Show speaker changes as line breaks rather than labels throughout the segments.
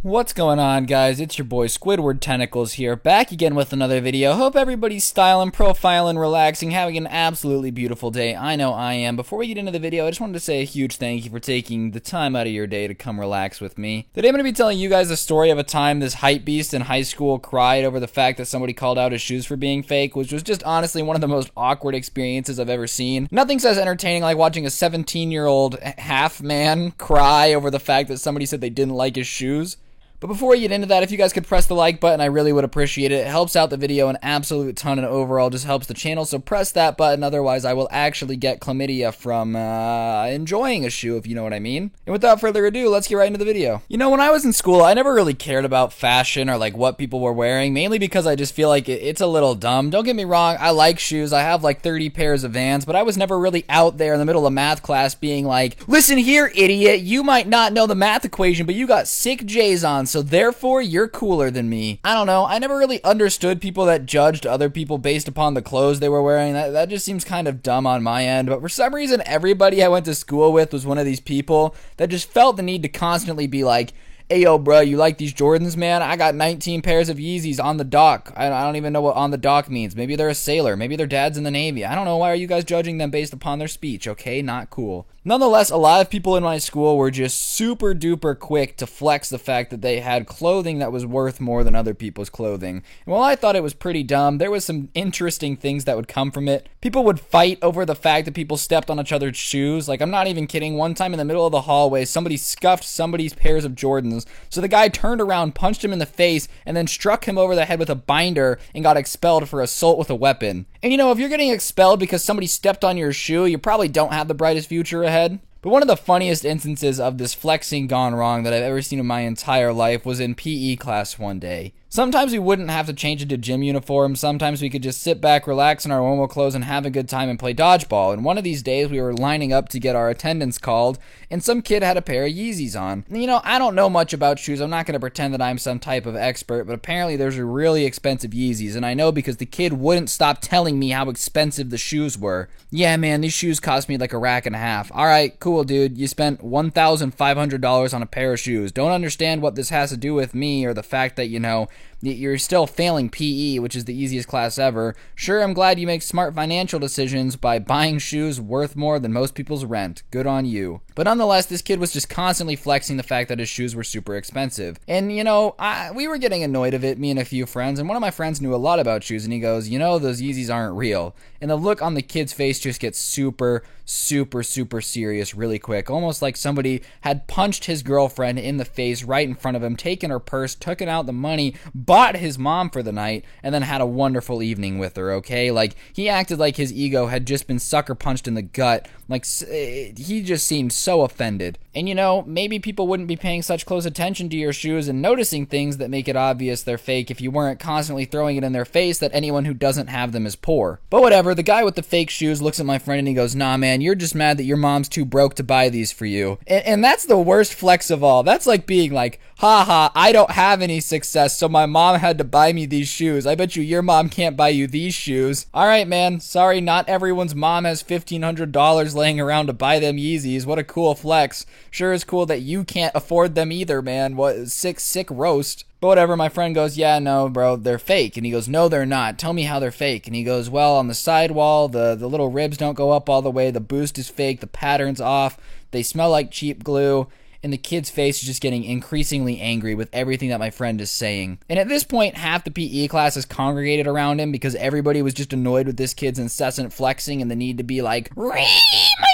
What's going on, guys? It's your boy Squidward Tentacles here, back again with another video. Hope everybody's styling, profiling, relaxing, having an absolutely beautiful day. I know I am. Before we get into the video, I just wanted to say a huge thank you for taking the time out of your day to come relax with me. Today I'm going to be telling you guys the story of a time this hype beast in high school cried over the fact that somebody called out his shoes for being fake, which was just honestly one of the most awkward experiences I've ever seen. Nothing says entertaining like watching a 17-year-old half-man cry over the fact that somebody said they didn't like his shoes. But before we get into that, if you guys could press the like button, I really would appreciate it. It helps out the video an absolute ton and overall just helps the channel, so press that button, otherwise I will actually get chlamydia from enjoying a shoe, if you know what I mean. And without further ado, let's get right into the video. You know, when I was in school, I never really cared about fashion or like what people were wearing, mainly because I just feel like it's a little dumb. Don't get me wrong, I like shoes, I have like 30 pairs of Vans, but I was never really out there in the middle of math class being like, listen here, idiot, you might not know the math equation, but you got sick J's on, so therefore you're cooler than me. I don't know, I never really understood people that judged other people based upon the clothes they were wearing. That just seems kind of dumb on my end, but for some reason everybody I went to school with was one of these people that just felt the need to constantly be like, hey yo bro, you like these Jordans, man? I got 19 pairs of Yeezys on the dock. I don't even know what on the dock means. Maybe they're a sailor, maybe their dad's in the Navy. I don't know, why are you guys judging them based upon their speech, okay? Not cool. Nonetheless, a lot of people in my school were just super duper quick to flex the fact that they had clothing that was worth more than other people's clothing. And while I thought it was pretty dumb, there was some interesting things that would come from it. People would fight over the fact that people stepped on each other's shoes. Like, I'm not even kidding, one time in the middle of the hallway, somebody scuffed somebody's pairs of Jordans, so the guy turned around, punched him in the face, and then struck him over the head with a binder and got expelled for assault with a weapon. And you know, if you're getting expelled because somebody stepped on your shoe, you probably don't have the brightest future ahead. But one of the funniest instances of this flexing gone wrong that I've ever seen in my entire life was in PE class one day. Sometimes we wouldn't have to change into gym uniforms, sometimes we could just sit back, relax in our normal clothes, and have a good time and play dodgeball. And one of these days we were lining up to get our attendance called, and some kid had a pair of Yeezys on. You know, I don't know much about shoes, I'm not going to pretend that I'm some type of expert, but apparently there's a really expensive Yeezys, and I know because the kid wouldn't stop telling me how expensive the shoes were. Yeah man, these shoes cost me like a rack and a half. Alright, cool dude, you spent $1,500 on a pair of shoes. Don't understand what this has to do with me or the fact that, you know, you're still failing PE, which is the easiest class ever. Sure, I'm glad you make smart financial decisions by buying shoes worth more than most people's rent. Good on you. But nonetheless, this kid was just constantly flexing the fact that his shoes were super expensive. And, you know, we were getting annoyed of it, me and a few friends, and one of my friends knew a lot about shoes, and he goes, you know, those Yeezys aren't real. And the look on the kid's face just gets super serious really quick, almost like somebody had punched his girlfriend in the face right in front of him, taken her purse, taken out the money, bought his mom for the night, and then had a wonderful evening with her, okay? Like, he acted like his ego had just been sucker punched in the gut. Like, he just seemed so offended. And you know, maybe people wouldn't be paying such close attention to your shoes and noticing things that make it obvious they're fake if you weren't constantly throwing it in their face that anyone who doesn't have them is poor. But whatever, the guy with the fake shoes looks at my friend and he goes, nah man, you're just mad that your mom's too broke to buy these for you. And that's the worst flex of all. That's like being like, haha, I don't have any success, so my mom had to buy me these shoes. I bet you your mom can't buy you these shoes. Alright man, sorry, not everyone's mom has $1,500 laying around to buy them Yeezys. What a cool flex. Sure is cool that you can't afford them either, man. What, sick roast. But whatever, my friend goes, yeah, no, bro, they're fake. And he goes, no, they're not. Tell me how they're fake. And he goes, well, on the sidewall, the little ribs don't go up all the way. The boost is fake. The pattern's off. They smell like cheap glue. And the kid's face is just getting increasingly angry with everything that my friend is saying. And at this point, half the PE class is congregated around him because everybody was just annoyed with this kid's incessant flexing and the need to be like, my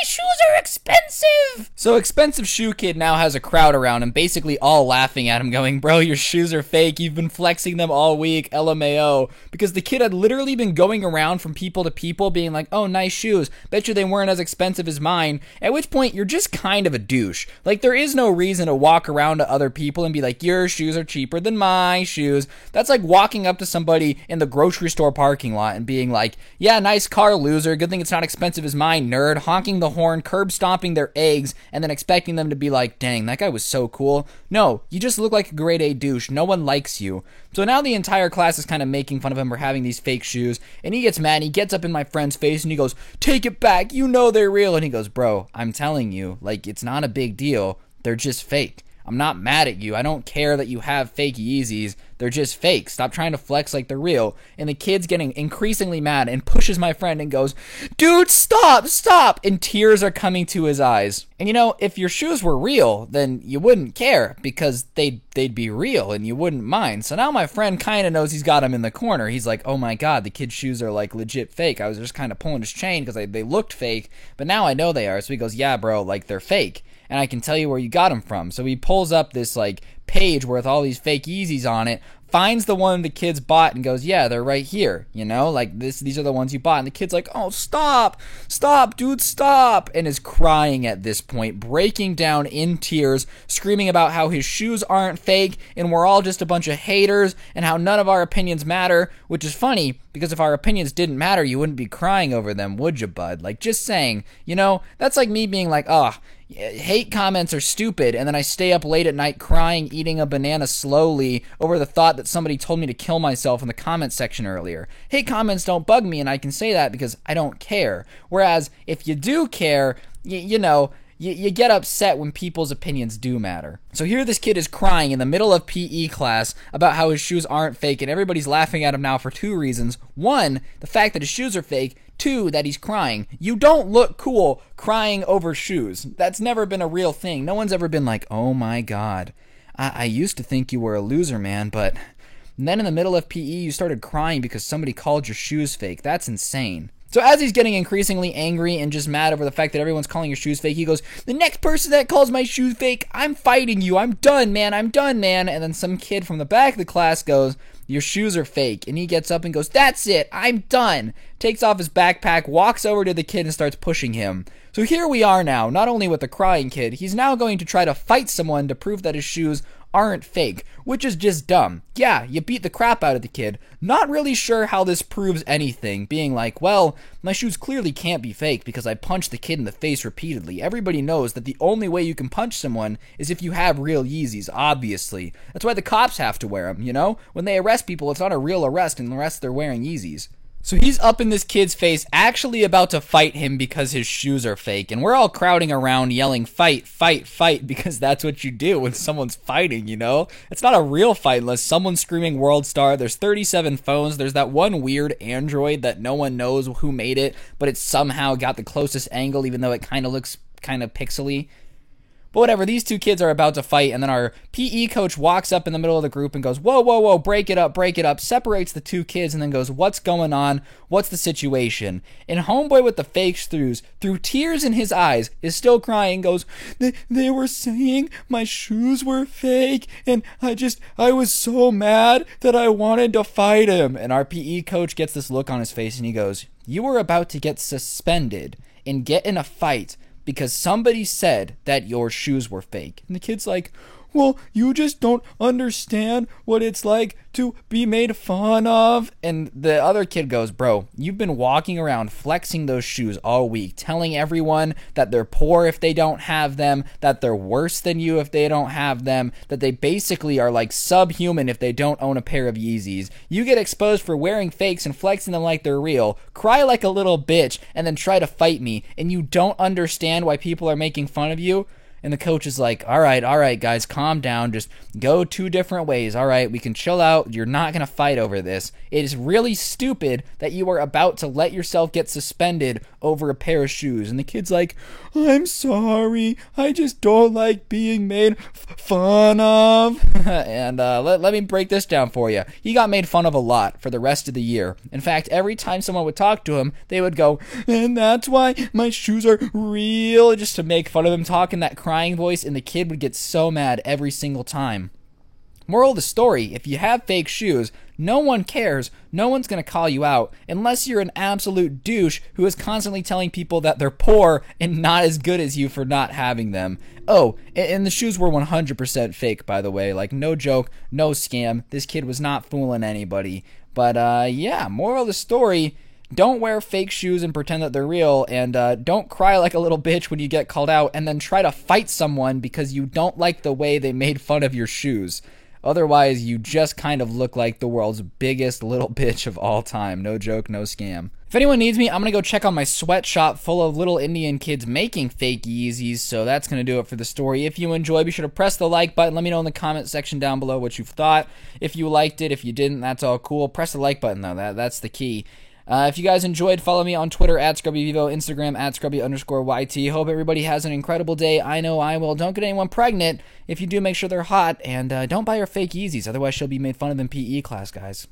shoes are expensive! So Expensive Shoe Kid now has a crowd around him, basically all laughing at him, going, bro, your shoes are fake, you've been flexing them all week, LMAO. Because the kid had literally been going around from people to people being like, oh, nice shoes, bet you they weren't as expensive as mine, at which point you're just kind of a douche. Like, there is no reason to walk around to other people and be like, your shoes are cheaper than my shoes. That's like walking up to somebody in the grocery store parking lot and being like, yeah, nice car, loser, good thing it's not expensive as mine, nerd, honking the horn, curb stomping their eggs, and then expecting them to be like, dang, that guy was so cool. No, you just look like a grade A douche. No one likes you. So now the entire class is kind of making fun of him for having these fake shoes, and he gets mad, and he gets up in my friend's face, and he goes, take it back, you know they're real. And he goes, bro, I'm telling you, like, it's not a big deal. They're just fake. I'm not mad at you. I don't care that you have fake Yeezys. They're just fake. Stop trying to flex like they're real. And the kid's getting increasingly mad and pushes my friend and goes, dude, stop, stop. And tears are coming to his eyes. And you know, if your shoes were real, then you wouldn't care because they'd be real and you wouldn't mind. So now my friend kind of knows he's got him in the corner. He's like, oh my God, the kid's shoes are like legit fake. I was just kind of pulling his chain because they looked fake, but now I know they are. So he goes, yeah, bro, like they're fake. And I can tell you where you got them from. So he pulls up this like page with all these fake Yeezys on it, finds the one the kids bought and goes, yeah, they're right here, you know, like these are the ones you bought. And the kid's like, oh, stop, dude, stop, and is crying at this point, breaking down in tears, screaming about how his shoes aren't fake and we're all just a bunch of haters and how none of our opinions matter, which is funny because if our opinions didn't matter, you wouldn't be crying over them, would you, bud? Like, just saying, you know, that's like me being like, oh, hate comments are stupid, and then I stay up late at night crying, eating a banana slowly over the thought that somebody told me to kill myself in the comment section earlier. Hate comments don't bug me, and I can say that because I don't care. Whereas, if you do care, you know, you get upset when people's opinions do matter. So here this kid is crying in the middle of PE class about how his shoes aren't fake, and everybody's laughing at him now for two reasons. One, the fact that his shoes are fake. Two, that he's crying. You don't look cool crying over shoes. That's never been a real thing. No one's ever been like, oh my God, I used to think you were a loser, man, but then in the middle of PE you started crying because somebody called your shoes fake. That's insane. So as he's getting increasingly angry and just mad over the fact that everyone's calling your shoes fake, he goes, the next person that calls my shoes fake, I'm fighting you. I'm done, man. I'm done, man. And then some kid from the back of the class goes, your shoes are fake. And he gets up and goes, that's it. I'm done. Takes off his backpack, walks over to the kid and starts pushing him. So here we are now, not only with the crying kid, he's now going to try to fight someone to prove that his shoes aren't fake, which is just dumb. Yeah, you beat the crap out of the kid. Not really sure how this proves anything, being like, well, my shoes clearly can't be fake because I punched the kid in the face repeatedly. Everybody knows that the only way you can punch someone is if you have real Yeezys, obviously. That's why the cops have to wear them, you know? When they arrest people, it's not a real arrest unless they're wearing Yeezys. So he's up in this kid's face, actually about to fight him because his shoes are fake. And we're all crowding around yelling, fight, fight, fight, because that's what you do when someone's fighting, you know? It's not a real fight unless someone's screaming World Star. There's 37 phones. There's that one weird Android that no one knows who made it, but it somehow got the closest angle, even though it kind of looks kind of pixely. But whatever, these two kids are about to fight, and then our PE coach walks up in the middle of the group and goes, whoa, whoa, whoa, break it up, separates the two kids, and then goes, what's going on? What's the situation? And homeboy with the fake shoes, through tears in his eyes, is still crying, goes, they were saying my shoes were fake, and I was so mad that I wanted to fight him. And our PE coach gets this look on his face, and he goes, you were about to get suspended and get in a fight because somebody said that your shoes were fake. And the kid's like, well, you just don't understand what it's like to be made fun of. And the other kid goes, bro, you've been walking around flexing those shoes all week, telling everyone that they're poor if they don't have them, that they're worse than you if they don't have them, that they basically are like subhuman if they don't own a pair of Yeezys. You get exposed for wearing fakes and flexing them like they're real, cry like a little bitch, and then try to fight me, and you don't understand why people are making fun of you? And the coach is like, all right, guys, calm down. Just go two different ways. All right, we can chill out. You're not going to fight over this. It is really stupid that you are about to let yourself get suspended over a pair of shoes. And the kid's like, I'm sorry. I just don't like being made fun of. And let me break this down for you. He got made fun of a lot for the rest of the year. In fact, every time someone would talk to him, they would go, and that's why my shoes are real, just to make fun of him talking that crying voice, and the kid would get so mad every single time. Moral of the story, if you have fake shoes, no one cares, no one's going to call you out, unless you're an absolute douche who is constantly telling people that they're poor and not as good as you for not having them. Oh, and the shoes were 100% fake, by the way, like no joke, no scam, this kid was not fooling anybody. But yeah, moral of the story, don't wear fake shoes and pretend that they're real, and don't cry like a little bitch when you get called out and then try to fight someone because you don't like the way they made fun of your shoes. Otherwise, you just kind of look like the world's biggest little bitch of all time. No joke, no scam. If anyone needs me, I'm going to go check on my sweatshop full of little Indian kids making fake Yeezys, so that's going to do it for the story. If you enjoyed, be sure to press the like button. Let me know in the comment section down below what you thought. If you liked it, if you didn't, that's all cool. Press the like button, though. That's the key. If you guys enjoyed, follow me on Twitter at ScrubbyVivo, Instagram at Scrubby_YT. Hope everybody has an incredible day. I know I will. Don't get anyone pregnant. If you do, make sure they're hot. And don't buy her fake Yeezys. Otherwise, she'll be made fun of in PE class, guys.